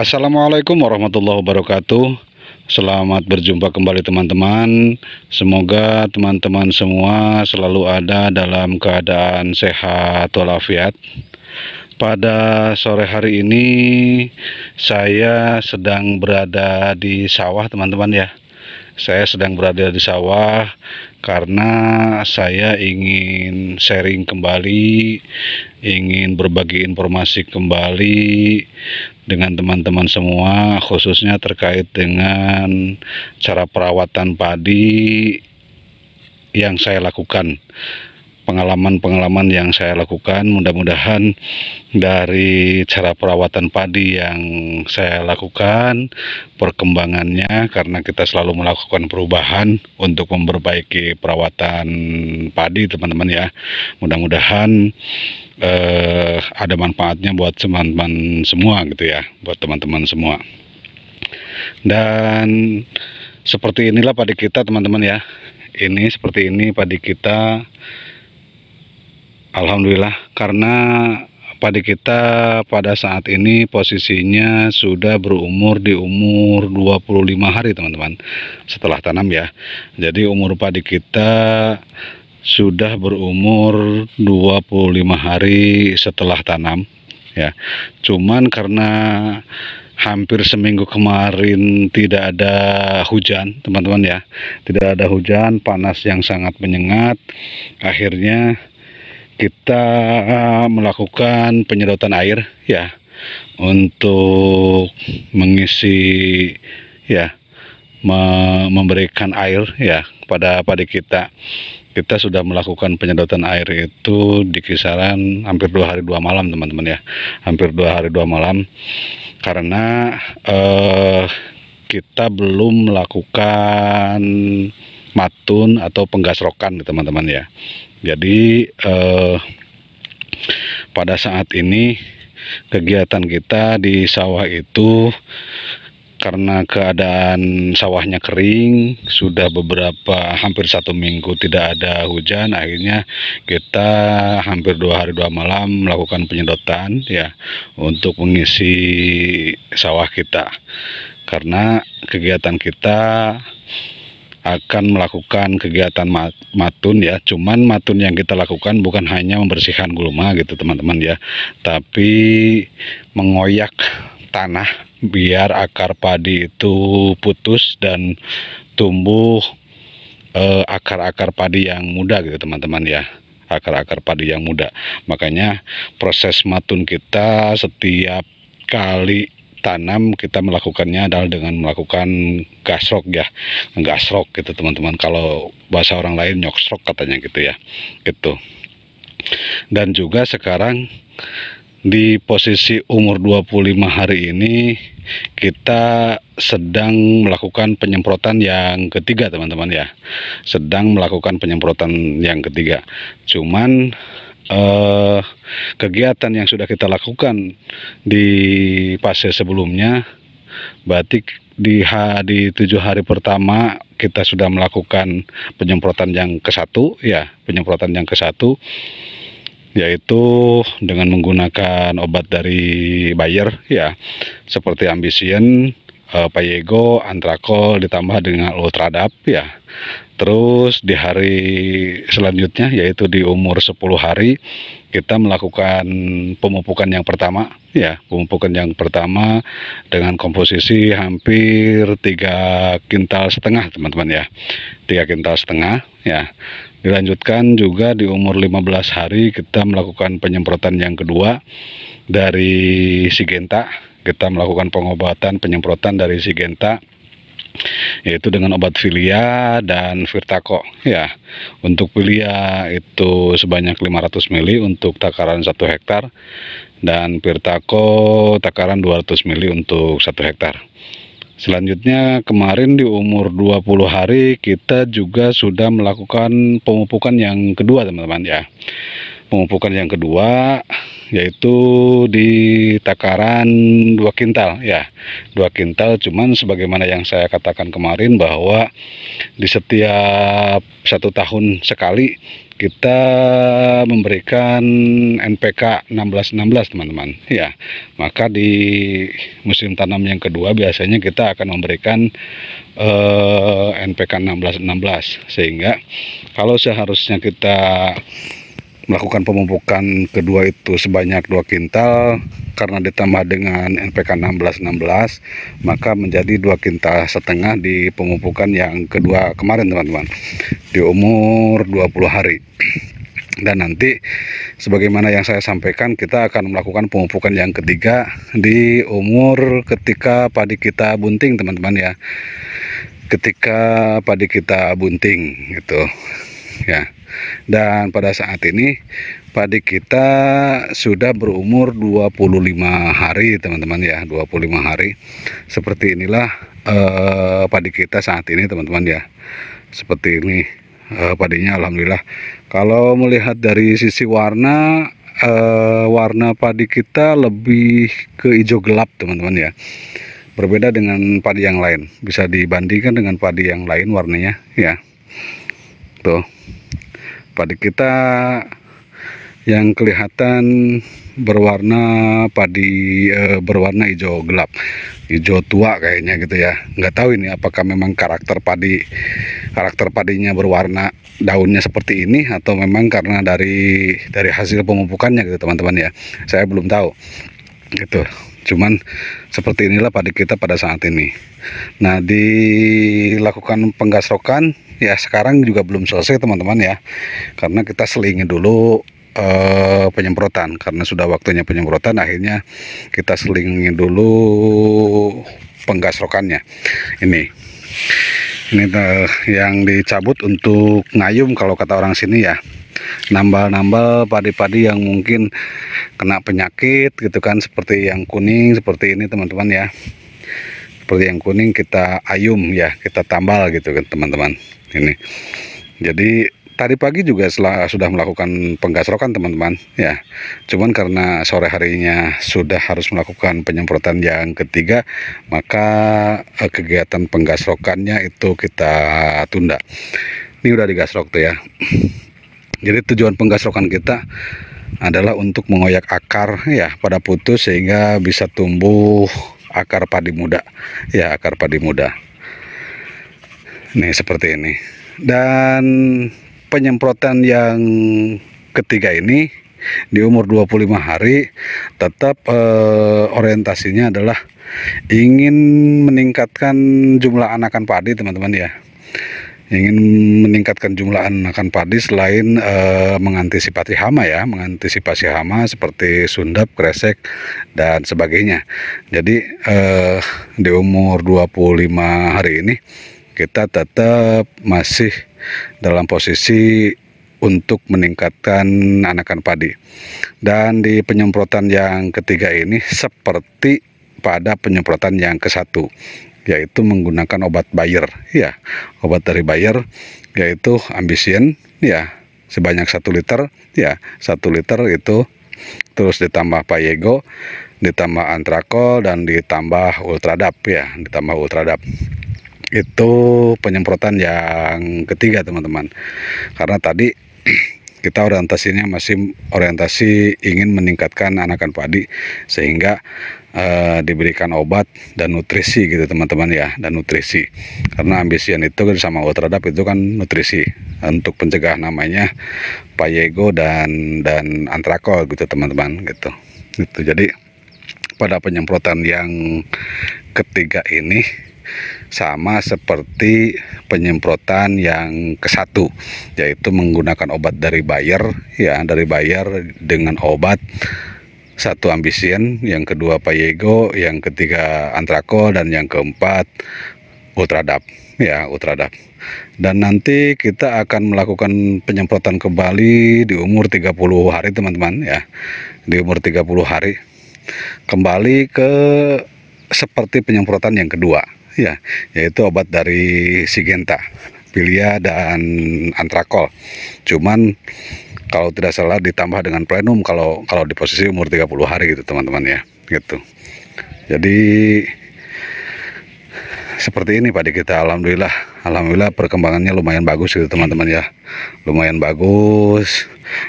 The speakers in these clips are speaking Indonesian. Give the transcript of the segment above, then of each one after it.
Assalamualaikum warahmatullahi wabarakatuh. Selamat berjumpa kembali teman-teman. Semoga teman-teman semua selalu ada dalam keadaan sehat walafiat. Pada sore hari ini saya sedang berada di sawah teman-teman ya. Saya sedang berada di sawah karena saya ingin sharing kembali, ingin berbagi informasi kembali dengan teman-teman semua, khususnya terkait dengan cara perawatan padi yang saya lakukan. Pengalaman-pengalaman yang saya lakukan, mudah-mudahan dari cara perawatan padi yang saya lakukan, perkembangannya, karena kita selalu melakukan perubahan untuk memperbaiki perawatan padi teman-teman ya. Mudah-mudahan ada manfaatnya buat teman-teman semua gitu ya, buat teman-teman semua. Dan seperti inilah padi kita teman-teman ya. Ini seperti ini padi kita. Alhamdulillah, karena padi kita pada saat ini posisinya sudah berumur di umur 25 hari teman-teman, setelah tanam ya. Jadi umur padi kita sudah berumur 25 hari setelah tanam ya. Cuman karena hampir seminggu kemarin tidak ada hujan teman-teman ya, tidak ada hujan, panas yang sangat menyengat, akhirnya kita melakukan penyedotan air ya, untuk mengisi ya, memberikan air ya pada padi kita. Kita sudah melakukan penyedotan air itu di kisaran hampir 2 hari 2 malam teman-teman ya, hampir 2 hari 2 malam, karena kita belum melakukan matun atau penggasrokan teman-teman ya. Jadi pada saat ini kegiatan kita di sawah itu, karena keadaan sawahnya kering, sudah hampir 1 minggu tidak ada hujan, akhirnya kita hampir 2 hari 2 malam melakukan penyedotan ya, untuk mengisi sawah kita. Karena kegiatan kita akan melakukan kegiatan matun ya, cuman matun yang kita lakukan bukan hanya membersihkan gulma gitu teman-teman ya, tapi mengoyak tanah biar akar padi itu putus dan tumbuh akar-akar padi yang muda gitu teman-teman ya, akar-akar padi yang muda. Makanya proses matun kita setiap kali tanam kita melakukannya adalah dengan melakukan gasrok ya, gasrok gitu teman-teman. Kalau bahasa orang lain nyoksrok katanya gitu ya, gitu. Dan juga sekarang di posisi umur 25 hari ini kita sedang melakukan penyemprotan yang ketiga teman-teman ya, sedang melakukan penyemprotan yang ketiga. Cuman kegiatan yang sudah kita lakukan di fase sebelumnya, berarti di 7 hari pertama kita sudah melakukan penyemprotan yang ke-1 ya, penyemprotan yang ke-1, yaitu dengan menggunakan obat dari Bayer ya, seperti Ambien, Payego, Antrakol ditambah dengan Ultradap ya. Terus di hari selanjutnya, yaitu di umur 10 hari, kita melakukan pemupukan yang pertama ya, pemupukan yang pertama dengan komposisi hampir 3,5 kintal teman-teman ya, 3,5 kintal ya. Dilanjutkan juga di umur 15 hari kita melakukan penyemprotan yang kedua dari Syngenta. Kita melakukan pengobatan penyemprotan dari Syngenta, yaitu dengan obat Filia dan Virtaco ya. Untuk Filia itu sebanyak 500 ml untuk takaran 1 hektar, dan Virtaco takaran 200 ml untuk 1 hektar. Selanjutnya kemarin di umur 20 hari kita juga sudah melakukan pemupukan yang kedua teman-teman ya. pemupukan yang kedua, yaitu di takaran 2 kintal ya, 2 kintal. Cuman sebagaimana yang saya katakan kemarin bahwa di setiap 1 tahun sekali kita memberikan NPK 16-16 teman-teman ya. Maka di musim tanam yang kedua biasanya kita akan memberikan NPK 16-16, sehingga kalau seharusnya kita melakukan pemupukan kedua itu sebanyak 2 kintal, karena ditambah dengan NPK 16-16 maka menjadi 2,5 kintal di pemupukan yang kedua kemarin teman-teman, di umur 20 hari. Dan nanti sebagaimana yang saya sampaikan, kita akan melakukan pemupukan yang ketiga di umur ketika padi kita bunting teman-teman ya, ketika padi kita bunting gitu ya. Dan pada saat ini padi kita sudah berumur 25 hari teman-teman ya, 25 hari. Seperti inilah padi kita saat ini teman-teman ya, seperti ini padinya alhamdulillah. Kalau melihat dari sisi warna, warna padi kita lebih ke hijau gelap teman-teman ya, berbeda dengan padi yang lain, bisa dibandingkan dengan padi yang lain warnanya ya. Tuh padi kita yang kelihatan berwarna berwarna hijau gelap, hijau tua kayaknya gitu ya. Nggak tahu ini apakah memang karakter padinya berwarna daunnya seperti ini, atau memang karena dari hasil pemupukannya gitu teman-teman ya. Saya belum tahu gitu. Cuman seperti inilah padi kita pada saat ini. Nah, dilakukan penggasrokan ya, sekarang juga belum selesai teman-teman ya, karena kita selingi dulu penyemprotan. Karena sudah waktunya penyemprotan, akhirnya kita selingi dulu penggasrokannya. Ini yang dicabut untuk ngayum kalau kata orang sini ya, nambal-nambal padi-padi yang mungkin kena penyakit gitu kan, seperti yang kuning seperti ini teman-teman ya. Seperti yang kuning kita ayum ya, kita tambal gitu kan teman-teman. Ini jadi tadi pagi juga sudah melakukan penggasrokan teman-teman ya. Cuman karena sore harinya sudah harus melakukan penyemprotan yang ketiga, maka kegiatan penggasrokannya itu kita tunda. Ini udah digasrok tuh ya. Jadi tujuan penggasrokan kita adalah untuk mengoyak akar ya pada putus, sehingga bisa tumbuh akar padi muda ya, akar padi muda. Nih seperti ini. Dan penyemprotan yang ketiga ini di umur 25 hari tetap orientasinya adalah ingin meningkatkan jumlah anakan padi teman-teman ya. Ingin meningkatkan jumlah anakan padi selain mengantisipasi hama ya, mengantisipasi hama seperti sundap, kresek dan sebagainya. Jadi di umur 25 hari ini kita tetap masih dalam posisi untuk meningkatkan anakan padi. Dan di penyemprotan yang ketiga ini seperti pada penyemprotan yang ke-1, yaitu menggunakan obat Bayer ya, obat dari Bayer yaitu Ambisien ya, sebanyak 1 liter ya, 1 liter itu, terus ditambah Payego, ditambah Antrakol, dan ditambah Ultradap ya, ditambah Ultradap. Itu penyemprotan yang ketiga teman-teman. Karena tadi kita orientasinya masih orientasi ingin meningkatkan anakan padi, sehingga diberikan obat dan nutrisi gitu teman-teman ya, dan nutrisi. Karena Ambisien itu sama Ultradap itu kan nutrisi untuk pencegah, namanya Payego dan Antrakol gitu teman-teman gitu. Jadi pada penyemprotan yang ketiga ini sama seperti penyemprotan yang ke-1, yaitu menggunakan obat dari Bayer ya, dari Bayer dengan obat 1 Ambisien, yang kedua Payego, yang ketiga Antrakol, dan yang keempat Ultradap ya, Ultradap. Dan nanti kita akan melakukan penyemprotan kembali di umur 30 hari teman-teman ya, di umur 30 hari kembali ke seperti penyemprotan yang kedua ya, yaitu obat dari Syngenta, Pilia, dan Antrakol. Cuman kalau tidak salah ditambah dengan plenum kalau di posisi umur 30 hari gitu teman-teman ya, gitu. Jadi seperti ini padi kita, alhamdulillah perkembangannya lumayan bagus gitu teman-teman ya, lumayan bagus.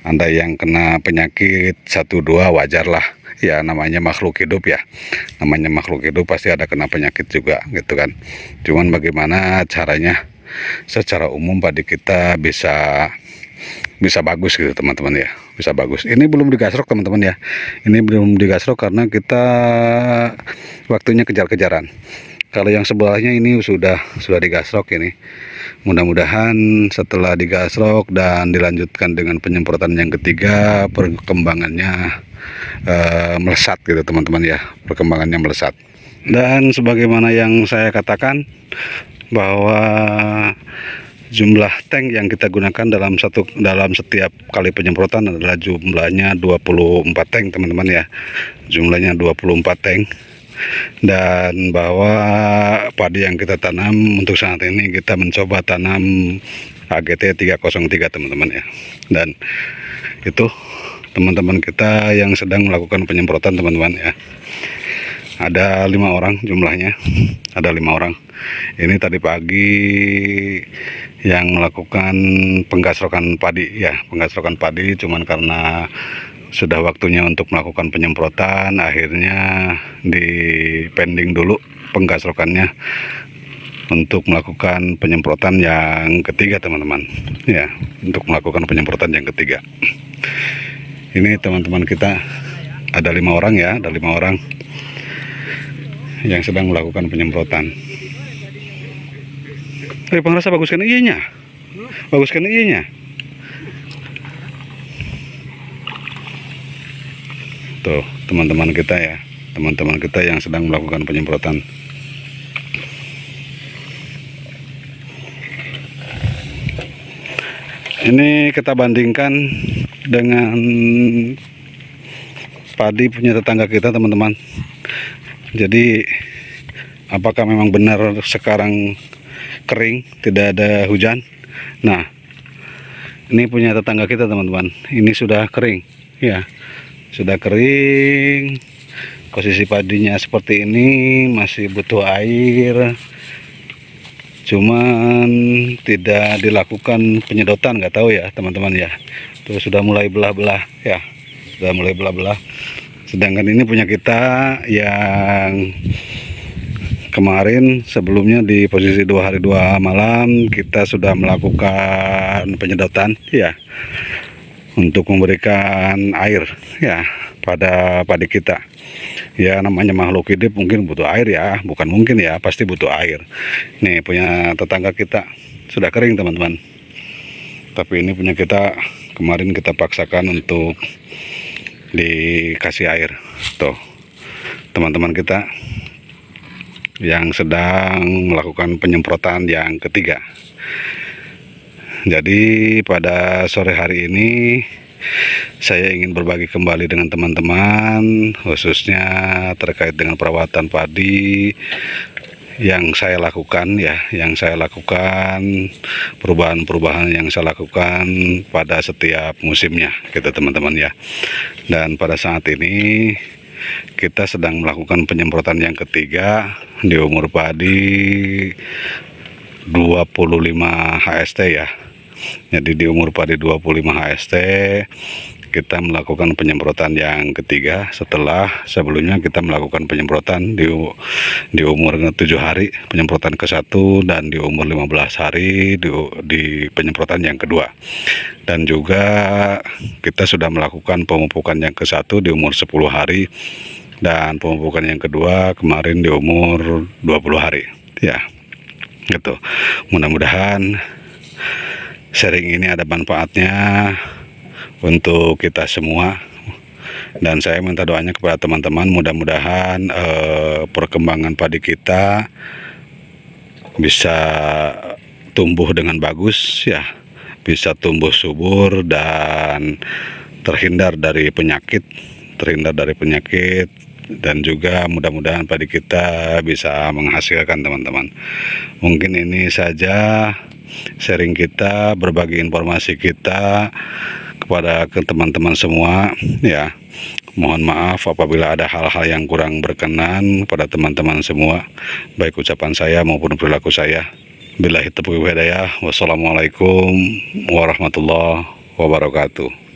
Andai yang kena penyakit 1-2 wajar lah ya, namanya makhluk hidup ya, namanya makhluk hidup pasti ada kena penyakit juga gitu kan. Cuman bagaimana caranya secara umum padi kita bisa bagus gitu teman-teman ya, bisa bagus. Ini belum digasrok teman-teman ya, ini belum digasrok karena kita waktunya kejar-kejaran. Kalau yang sebelahnya ini sudah digasrok ini. Mudah-mudahan setelah digasrok dan dilanjutkan dengan penyemprotan yang ketiga, perkembangannya melesat gitu teman-teman ya, perkembangannya melesat. Dan sebagaimana yang saya katakan bahwa jumlah tank yang kita gunakan dalam setiap kali penyemprotan adalah jumlahnya 24 tank teman-teman ya, jumlahnya 24 tank. Dan bahwa padi yang kita tanam untuk saat ini kita mencoba tanam AGT 303 teman-teman ya. Dan itu teman-teman kita yang sedang melakukan penyemprotan teman-teman ya, ada 5 orang jumlahnya, ada 5 orang. Ini tadi pagi yang melakukan penggasrokan padi ya, penggasrokan padi, cuman karena sudah waktunya untuk melakukan penyemprotan, akhirnya dipending dulu penggasrokannya untuk melakukan penyemprotan yang ketiga teman-teman ya, untuk melakukan penyemprotan yang ketiga. Ini teman-teman kita ada 5 orang ya, ada 5 orang yang sedang melakukan penyemprotan. Pengrasa baguskan ianya, baguskan ianya. Tuh teman-teman kita ya, teman-teman kita yang sedang melakukan penyemprotan. Ini kita bandingkan dengan padi punya tetangga kita teman-teman. Jadi apakah memang benar sekarang kering, tidak ada hujan? Nah, ini punya tetangga kita teman-teman, ini sudah kering ya, sudah kering. Posisi padinya seperti ini, masih butuh air, cuman tidak dilakukan penyedotan, nggak tahu ya teman-teman ya. Tuh sudah mulai belah-belah ya, sudah mulai belah-belah. Sedangkan ini punya kita yang kemarin sebelumnya di posisi 2 hari 2 malam kita sudah melakukan penyedotan ya, untuk memberikan air ya pada padi kita. Ya namanya makhluk hidup mungkin butuh air ya, bukan mungkin ya, pasti butuh air. Nih punya tetangga kita sudah kering teman-teman, tapi ini punya kita kemarin kita paksakan untuk dikasih air. Tuh teman-teman kita yang sedang melakukan penyemprotan yang ketiga. Jadi pada sore hari ini saya ingin berbagi kembali dengan teman-teman, khususnya terkait dengan perawatan padi yang saya lakukan ya, yang saya lakukan, perubahan-perubahan yang saya lakukan pada setiap musimnya gitu teman-teman ya. Dan pada saat ini kita sedang melakukan penyemprotan yang ketiga di umur padi 25 HST ya. Jadi di umur padi 25 HST kita melakukan penyemprotan yang ketiga, setelah sebelumnya kita melakukan penyemprotan di umur 7 hari penyemprotan ke-1, dan di umur 15 hari di penyemprotan yang kedua. Dan juga kita sudah melakukan pemupukan yang ke-1 di umur 10 hari dan pemupukan yang kedua kemarin di umur 20 hari ya gitu. Mudah-mudahan sharing ini ada manfaatnya untuk kita semua, dan saya minta doanya kepada teman-teman, mudah-mudahan perkembangan padi kita bisa tumbuh dengan bagus ya, bisa tumbuh subur dan terhindar dari penyakit, dan juga mudah-mudahan padi kita bisa menghasilkan teman-teman. Mungkin ini saja sharing kita, berbagi informasi kita kepada teman-teman semua ya. Mohon maaf apabila ada hal-hal yang kurang berkenan pada teman-teman semua, baik ucapan saya maupun perilaku saya. Billahi taufiq wal hidayah. Wassalamualaikum warahmatullahi wabarakatuh.